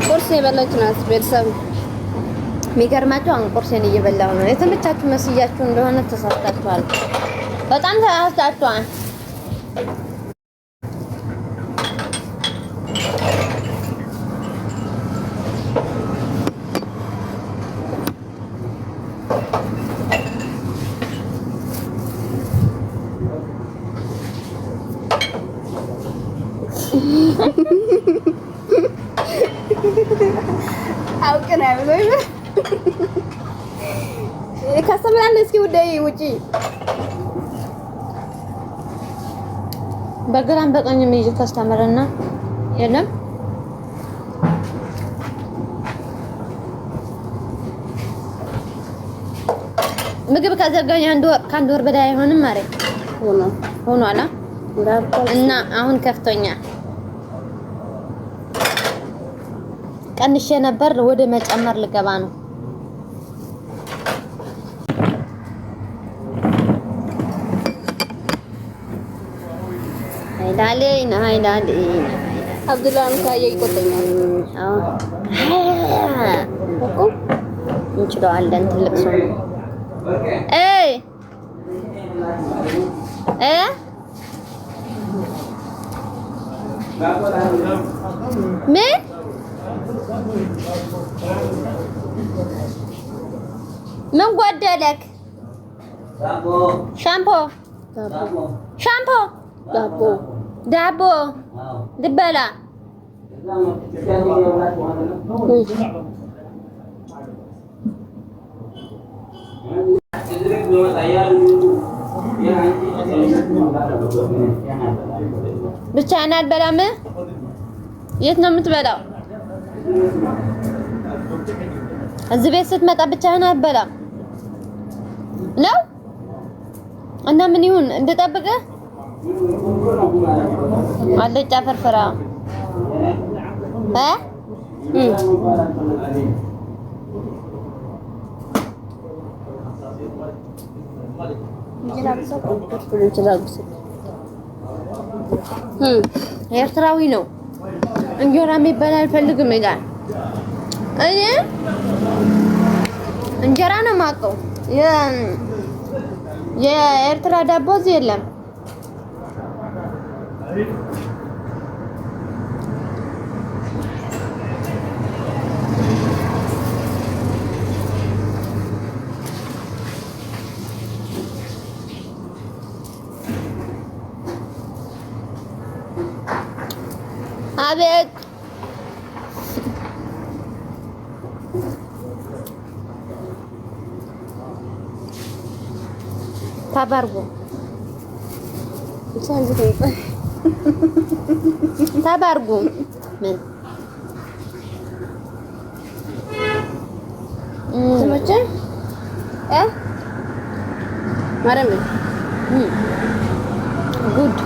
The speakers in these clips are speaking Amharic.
ቁርስ የበላች ናት ቤተሰብ። የሚገርማችሁ አሁን ቁርሴን እየበላሁ ነው። የተመቻችሁ መስያችሁ እንደሆነ ተሳስታችኋል። በጣም ተሳስታችኋል። አውቀና ነው ከሰማን እስኪ ወደይ ውጪ በግራም በቀኝም ይዤ ካስተምረና የለም ምግብ ካዘጋኝ ከአንድ ወር በላይ አይሆንም ማለት ሆኗል እና አሁን ከፍቶኛል። ቀንሼ ነበር ወደ መጨመር ልገባ ነው። ሃይላሌ አብዱላን ካየ ይቆጠኛል። እኮ እንችለዋለን። ትልቅ ሰው ነው። ምን ጎደለክ? ሻምፖ ዳቦ ልበላ ብቻህን አልበላም። የት ነው የምትበላው? እዚህ ቤት ስትመጣ ብቻህን አልበላም ነው እና ምን ይሁን እንድጠብቅህ? አልጫ ፍርፍራ ኤርትራዊ ነው። እንጀራ የሚበላ አልፈልግም ይላል። እኔ እንጀራ ነው የማውቀው። የኤርትራ ዳቦ እዚህ የለም። አቤት ታባርጉ ምን ተመቸ ማረም ጉድ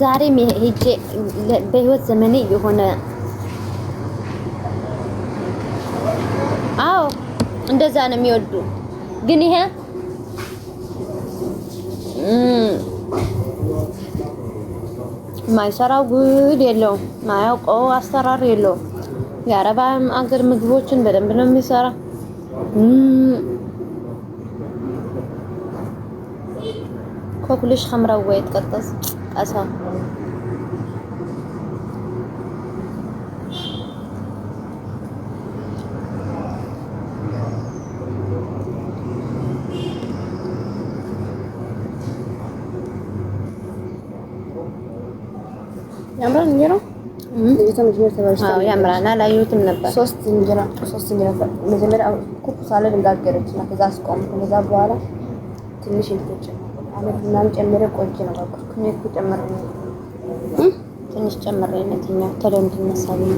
ዛሬ ሄጄ በህይወት ዘመኔ የሆነ አዎ እንደዛ ነው የሚወዱ። ግን ይሄ ማይሰራው ጉድ የለውም፣ ማያውቀው አሰራር የለውም። የአረብ አገር ምግቦችን በደንብ ነው የሚሰራ። ኮኩልሽ ኸምራው ወይ ተቀጠስ ቀሳ ያምራል እንጀራ ያምራል። አላየሁትም ነበር። ሶስት እንጀራ መጀመሪያ ኩፍ ሳለድ እንዳገረች እና ከዛ አስቆምኩ። ከዛ በኋላ ትንሽ እንትን አመት ምናምን ጨምሬ ቆንጆ ነው ባልኩት እኔ እኮ ጨምሬ ነው ትንሽ ጨምሬ ነው ትኛው ተሎ እንድነሳልኝ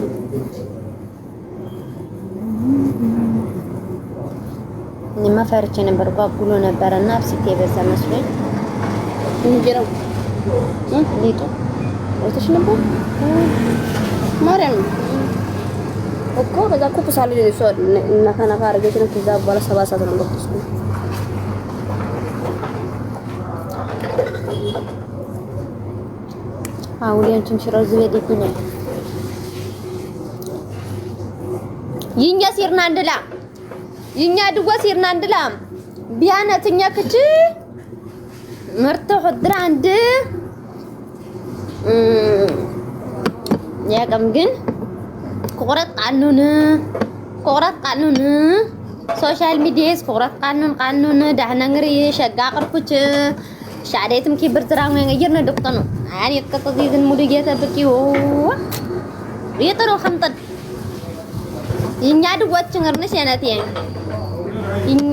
እኔማ ፈርቼ ነበር። ጓጉሎ ነበርና አብሲቴ በዛ መስሎኝ እንጀራው ሊጡ ወጥሽ ነበር ማርያም እኮ ከዛ ኩኩ ሳለ እሷ ነካ ነካ አድርገሽ ነው። ከዛ በኋላ 7 ሰዓት ነው እንደተስኩ አውሊያንችን ሽሮ ዝቤት ይኩኝ ይኛ ሲርና እንደላ ይኛ ድዋ ሲርና እንደላ ቢያነትኛ ከቺ ምርጥ ሆድራ አንድ ያቀም ግን ቆረጥ ቃኑን ሶሻል ሚዲያስ ቆረጥ ቃኑን ዳህና እንግሪ ሸጋ ቅርኩች ሻዴትም ኪብር ዝራም የገየርነ ደቅጠኑ አን የከተዚዝን ሙሉ እየተበቂው የጥሩ خمطን ይኛ ድዋች ngርነሽ ያናት ይኛ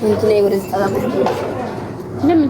እንትን ላይ ወደዚህ ተጣጣቁ ለምን